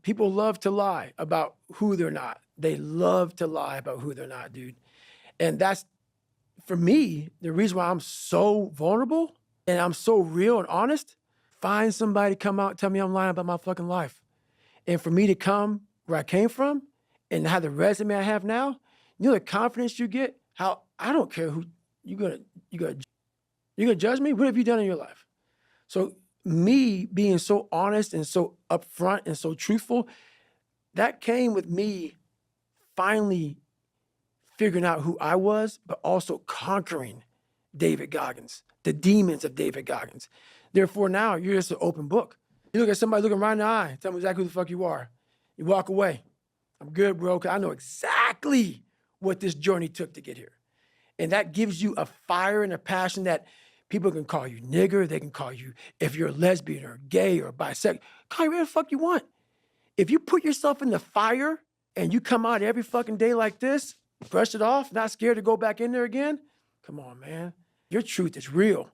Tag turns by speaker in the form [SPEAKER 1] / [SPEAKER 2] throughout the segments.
[SPEAKER 1] People love to lie about who they're not. They love to lie about who they're not, dude. And that's, for me, the reason why I'm so vulnerable and I'm so real and honest. Find somebody to come out and tell me I'm lying about my fucking life. And for me to come where I came from and have the resume I have now, you know the confidence you get? How I don't care who you're gonna judge me? What have you done in your life? So me being so honest and so upfront and so truthful, that came with me finally figuring out who I was, but also conquering David Goggins, the demons of David Goggins. Therefore, now you're just an open book. You look at somebody looking right in the eye, tell them exactly who the fuck you are. You walk away. I'm good, bro, because I know exactly what this journey took to get here. And that gives you a fire and a passion that people can call you nigger. They can call you, if you're a lesbian or gay or bisexual, call you whatever the fuck you want. If you put yourself in the fire and you come out every fucking day like this, brush it off, not scared to go back in there again, come on, man. Your truth is real.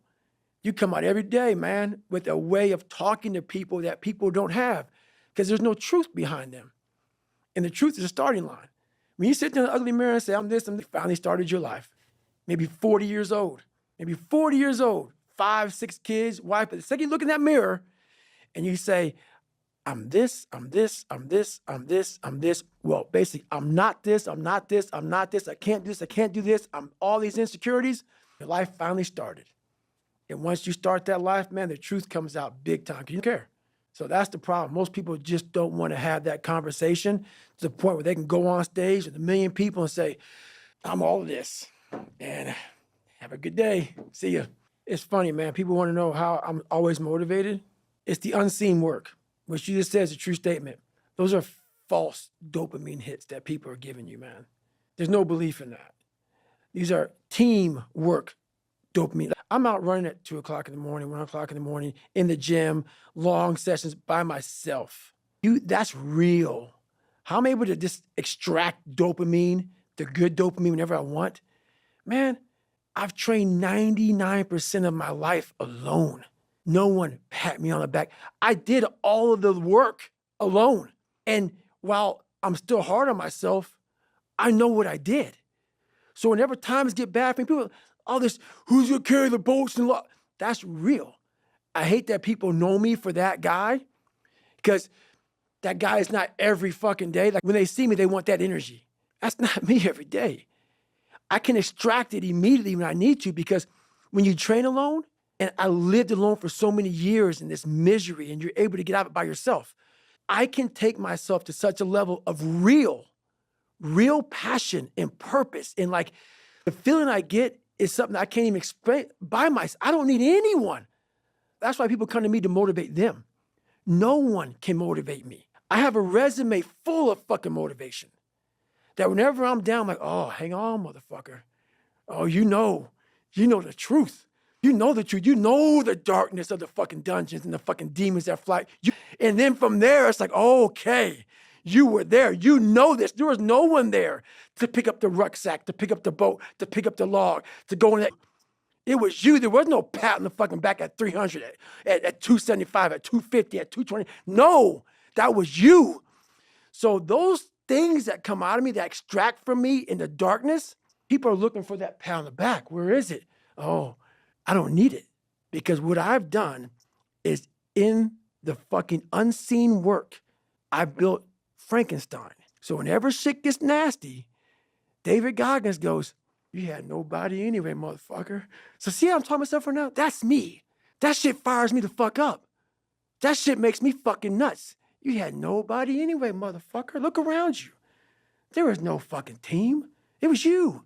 [SPEAKER 1] You come out every day, man, with a way of talking to people that people don't have because there's no truth behind them. And the truth is a starting line. When you sit there in the ugly mirror and say, I'm this, you finally started your life. Maybe 40 years old, 5, 6 kids, wife. But the second you look in that mirror and you say, I'm this, I'm this, I'm this, I'm this, I'm this. Well, basically, I'm not this, I'm not this, I'm not this, I can't do this, I can't do this. I'm all these insecurities. Your life finally started. And once you start that life, man, the truth comes out big time. You don't care. So that's the problem. Most people just don't want to have that conversation to the point where they can go on stage with 1 million people and say, I'm all of this. And have a good day. See ya. It's funny, man. People want to know how I'm always motivated. It's the unseen work, which you just said is a true statement. Those are false dopamine hits that people are giving you, man. There's no belief in that. These are teamwork dopamine. I'm out running at 2 o'clock in the morning, 1 o'clock in the morning, in the gym, long sessions by myself. That's real. How I'm able to just extract dopamine, the good dopamine whenever I want. Man, I've trained 99% of my life alone. No one pat me on the back. I did all of the work alone. And while I'm still hard on myself, I know what I did. So whenever times get bad for me, people, all this, who's gonna carry the boats and law? That's real. I hate that people know me for that guy because that guy is not every fucking day. Like when they see me, they want that energy. That's not me every day. I can extract it immediately when I need to because when you train alone, and I lived alone for so many years in this misery and you're able to get out of it by yourself, I can take myself to such a level of real passion and purpose. And like the feeling I get is something I can't even explain by myself. I don't need anyone. That's why people come to me to motivate them. No one can motivate me. I have a resume full of fucking motivation that whenever I'm down, I'm like, oh, hang on, motherfucker. Oh, you know the truth. You know the truth. You know the darkness of the fucking dungeons and the fucking demons that fly. And then from there, it's like, okay, you were there. You know this. There was no one there to pick up the rucksack, to pick up the boat, to pick up the log, to go in that. It was you. There was no pat on the fucking back at 300, at 275, at 250, at 220. No, that was you. So those things that come out of me, that extract from me in the darkness, people are looking for that pat on the back. Where is it? Oh, I don't need it because what I've done is in the fucking unseen work, I built Frankenstein. So whenever shit gets nasty, David Goggins goes, you had nobody anyway, motherfucker. So see how I'm talking myself right now? That's me. That shit fires me the fuck up. That shit makes me fucking nuts. You had nobody anyway, motherfucker. Look around you. There was no fucking team. It was you.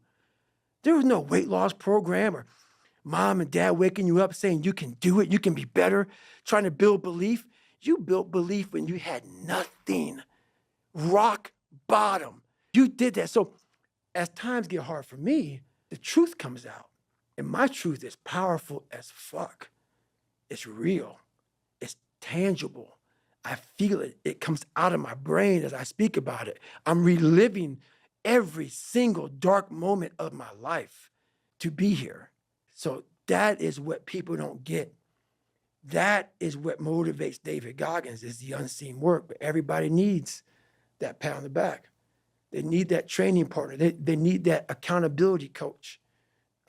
[SPEAKER 1] There was no weight loss program or mom and dad waking you up saying you can do it, you can be better, trying to build belief. You built belief when you had nothing. Rock bottom. You did that. So as times get hard for me, the truth comes out. And my truth is powerful as fuck. It's real. It's tangible. I feel it. It comes out of my brain as I speak about it. I'm reliving every single dark moment of my life to be here. So that is what people don't get. That is what motivates David Goggins, is the unseen work. But everybody needs that pat on the back. They need that training partner. They need that accountability coach.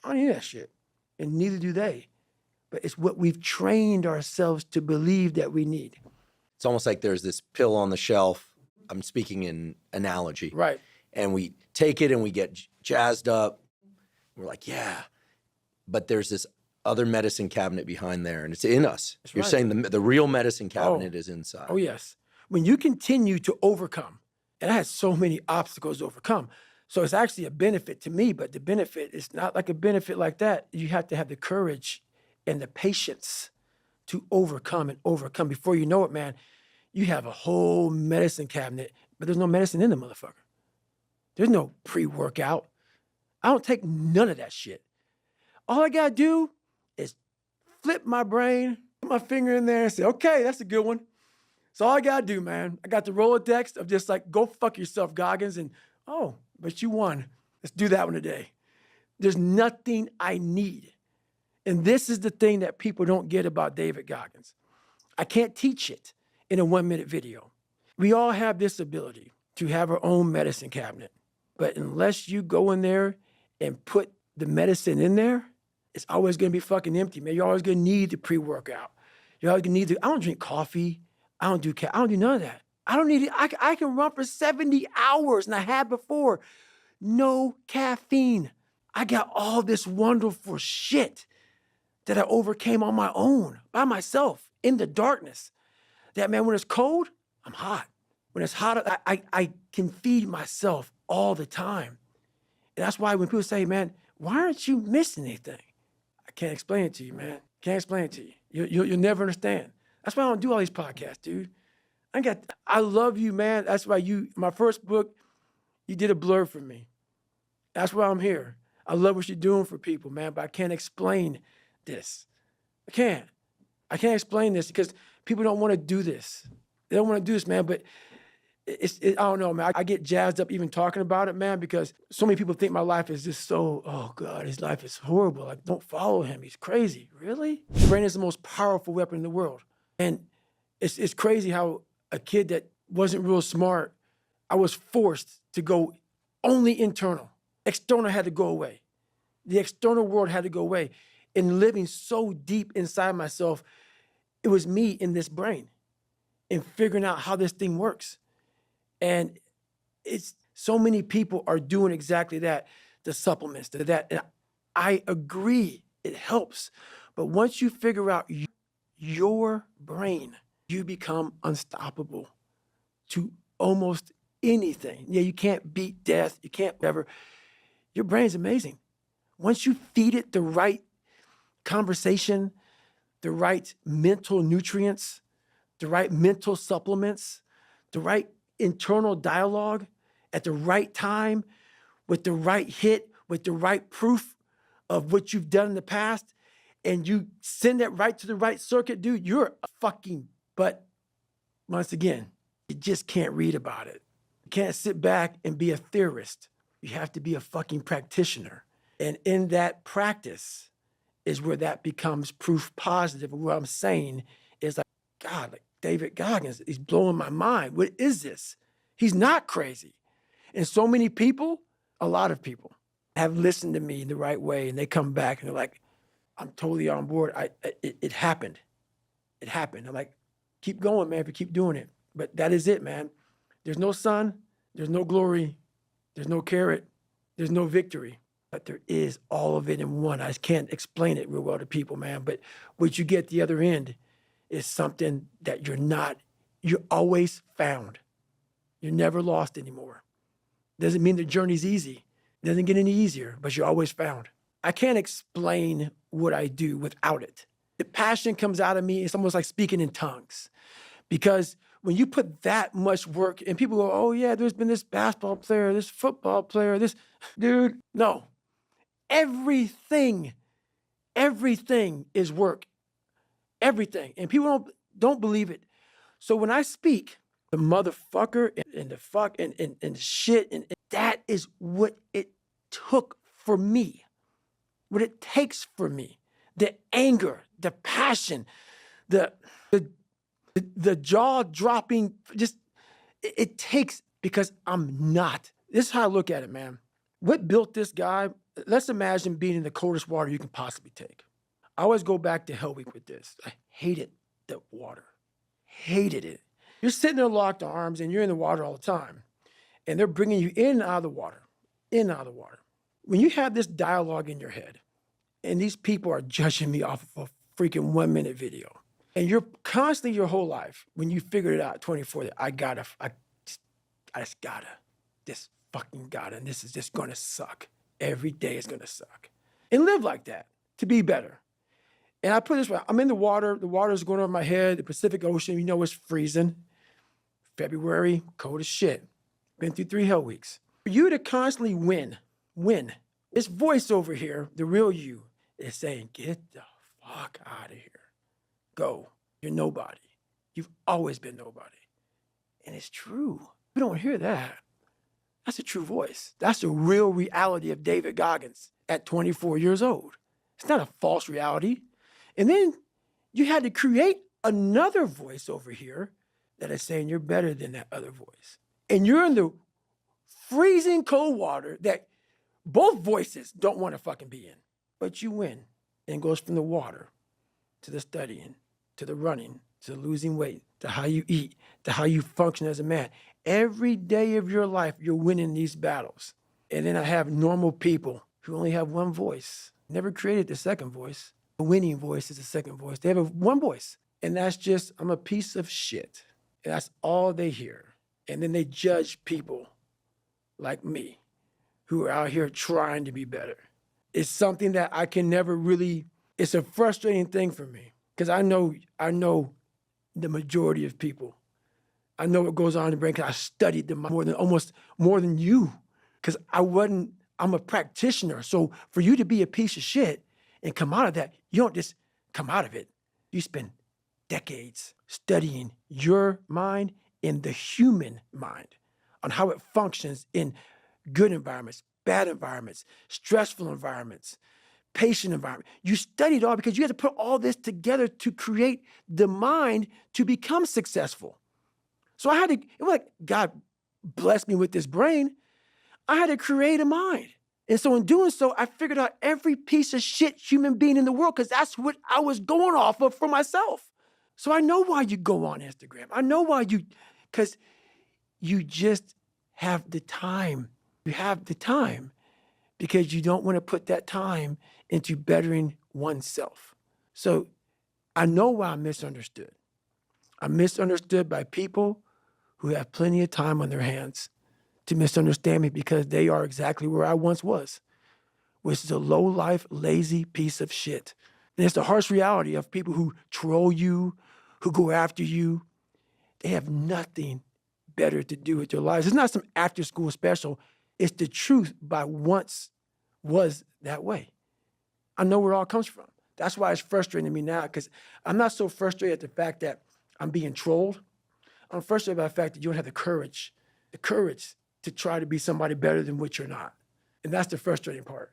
[SPEAKER 1] I don't need that shit. And neither do they. But it's what we've trained ourselves to believe that we need.
[SPEAKER 2] It's almost like there's this pill on the shelf. I'm speaking in analogy.
[SPEAKER 1] Right.
[SPEAKER 2] And we take it and we get jazzed up. We're like, yeah. But there's this other medicine cabinet behind there, and it's in us.
[SPEAKER 1] That's
[SPEAKER 2] You're
[SPEAKER 1] right.
[SPEAKER 2] saying the real medicine cabinet is inside.
[SPEAKER 1] Oh, yes. When you continue to overcome, and I had so many obstacles to overcome, so it's actually a benefit to me, but the benefit is not like a benefit like that. You have to have the courage and the patience to overcome and overcome. Before you know it, man, you have a whole medicine cabinet, but there's no medicine in the motherfucker. There's no pre-workout. I don't take none of that shit. All I gotta do is flip my brain, put my finger in there and say, okay, that's a good one. That's all I gotta do, man. I got the Rolodex of just like, go fuck yourself, Goggins, and oh, but you won. Let's do that one today. There's nothing I need. And this is the thing that people don't get about David Goggins. I can't teach it in a 1-minute video. We all have this ability to have our own medicine cabinet. But unless you go in there and put the medicine in there, it's always gonna be fucking empty, man. You're always gonna need the pre-workout. You're always gonna need I don't drink coffee. I don't do none of that. I don't need it. I can run for 70 hours, and I had before. No caffeine. I got all this wonderful shit that I overcame on my own, by myself, in the darkness. That, man, when it's cold, I'm hot. When it's hot, I can feed myself all the time. And that's why when people say, man, why aren't you missing anything? I can't explain it to you, man. Can't explain it to you. You'll never understand. That's why I don't do all these podcasts, dude. I love you, man. That's why my first book, you did a blurb for me. That's why I'm here. I love what you're doing for people, man, but I can't explain this. I can't explain this because people don't want to do this. They don't want to do this, man, but I don't know, man. I get jazzed up even talking about it, man, because so many people think my life is just so, oh God, his life is horrible. Like, don't follow him. He's crazy. Really? The brain is the most powerful weapon in the world. And it's crazy how a kid that wasn't real smart, I was forced to go only internal. External had to go away. The external world had to go away. And living so deep inside myself, it was me in this brain and figuring out how this thing works. And it's so many people are doing exactly that, the supplements, that. And I agree, it helps. But once you figure out your brain, you become unstoppable to almost anything. Yeah, you can't beat death, you can't whatever. Your brain's amazing. Once you feed it the right conversation, the right mental nutrients, the right mental supplements, the right internal dialogue at the right time, with the right hit, with the right proof of what you've done in the past, and you send that right to the right circuit, dude, you're a fucking, but once again, you just can't read about it. You can't sit back and be a theorist. You have to be a fucking practitioner. And in that practice is where that becomes proof positive. And what I'm saying is like, God, like David Goggins, he's blowing my mind. What is this? He's not crazy. And so many people, a lot of people, have listened to me in the right way, and they come back and they're like, I'm totally on board. It happened. It happened. I'm like, keep going, man, if you keep doing it. But that is it, man. There's no sun, there's no glory, there's no carrot, there's no victory. But there is all of it in one. I just can't explain it real well to people, man. But what you get at the other end is something that you're always found. You're never lost anymore. Doesn't mean the journey's easy. It doesn't get any easier, but you're always found. I can't explain what I do without it. The passion comes out of me. It's almost like speaking in tongues. Because when you put that much work, and people go, oh yeah, there's been this basketball player, this football player, this, dude, no. Everything is work. Everything. And people don't believe it. So when I speak, the motherfucker and the fuck and the shit, and that is what it took for me. What it takes for me. The anger, the passion, the the jaw dropping, just it takes, because I'm not. This is how I look at it, man. What built this guy? Let's imagine being in the coldest water you can possibly take. I always go back to Hell Week with this. I hated the water. Hated it. You're sitting there locked arms and you're in the water all the time. And they're bringing you in and out of the water, in and out of the water. When you have this dialogue in your head, and these people are judging me off of a freaking 1-minute video, and you're constantly your whole life, when you figured it out at 24, that I just gotta, this fucking gotta, and this is just gonna suck. Every day is gonna suck. And live like that to be better. And I put it this way, I'm in the water is going over my head, the Pacific Ocean, it's freezing. February, cold as shit. Been through 3 hell weeks. For you to constantly win, this voice over here, the real you, is saying, get the fuck out of here. Go. You're nobody. You've always been nobody. And it's true. You don't hear that. That's a true voice. That's the real reality of David Goggins at 24 years old. It's not a false reality. And then you had to create another voice over here that is saying you're better than that other voice. And you're in the freezing cold water that both voices don't want to fucking be in. But you win. And it goes from the water to the studying, to the running, to the losing weight, to how you eat, to how you function as a man. Every day of your life, you're winning these battles. And then I have normal people who only have one voice. Never created the second voice. The winning voice is the second voice. They have one voice. And that's just, I'm a piece of shit. And that's all they hear. And then they judge people like me who are out here trying to be better. It's something that I can never really, it's a frustrating thing for me, because I know the majority of people. I know what goes on in the brain because I studied them almost more than you, because I'm a practitioner. So for you to be a piece of shit and come out of that, you don't just come out of it. You spend decades studying your mind and the human mind on how it functions in good environments, bad environments, stressful environments, patient environment. You studied all because you had to put all this together to create the mind to become successful. So it was like God blessed me with this brain. I had to create a mind. And so in doing so, I figured out every piece of shit human being in the world, because that's what I was going off of for myself. So I know why you go on Instagram. I know why because you just have the time. You have the time because you don't want to put that time into bettering oneself. So I know why I'm misunderstood. I'm misunderstood by people who have plenty of time on their hands to misunderstand me, because they are exactly where I once was, which is a low-life, lazy piece of shit. And it's the harsh reality of people who troll you, who go after you. They have nothing better to do with their lives. It's not some after-school special. It's the truth by once was that way. I know where it all comes from. That's why it's frustrating to me now, because I'm not so frustrated at the fact that I'm being trolled. I'm frustrated by the fact that you don't have the courage to try to be somebody better than what you're not. And that's the frustrating part.